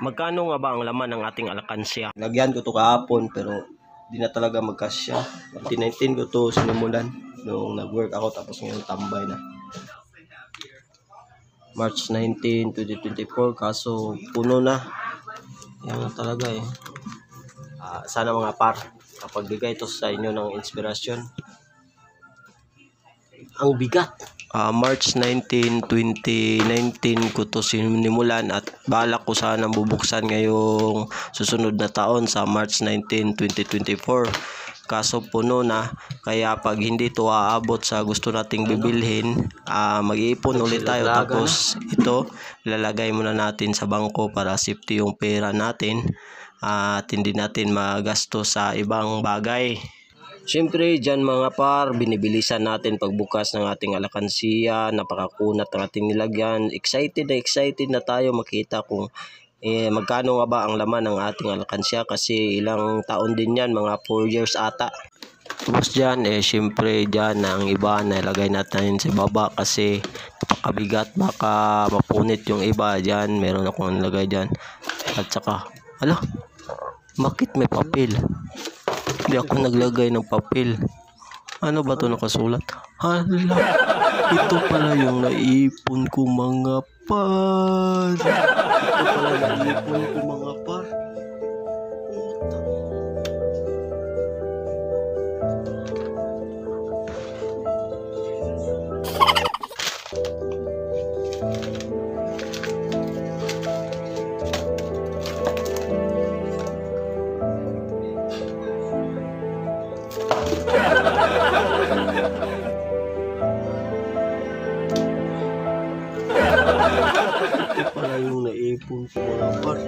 Magkano nga ba ang laman ng ating alakansya? Lagyan ko to kahapon pero di na talaga magkasya. 2019 ko to sinimulan nung nag-work ako tapos ngayon tambay na. March 19, 2024 kaso puno na. Yan na talaga eh. Sana mga par, kapag bigay ito sa inyo ng inspirasyon. Ang bigat. March 19, 2019 ko to sinimulan at balak ko sanang bubuksan ngayong susunod na taon sa March 19, 2024. Kaso puno na, kaya pag hindi to aabot sa gusto nating bibilhin, mag-iipon ulit tayo. Tapos ito, ilalagay muna natin sa bangko para safety yung pera natin at hindi natin magastos sa ibang bagay. Siyempre dyan mga par, binibilisan natin pagbukas ng ating alakansya, napakakunat ng ating nilagyan. Excited na tayo makita kung magkano nga ba ang laman ng ating alakansya kasi ilang taon din yan, mga 4 years ata. Tapos dyan, siyempre dyan ang iba nilagay natin sa baba kasi napakabigat, baka mapunit yung iba. Dyan, meron akong nilagay dyan. At saka, bakit may papel? Hindi ako naglagay ng papel. Ano ba to nakasulat? Hala, ito pala yung naipon ko mga par. Ito pala naipon ko mga par. Ito pala yung naipon ko mga par.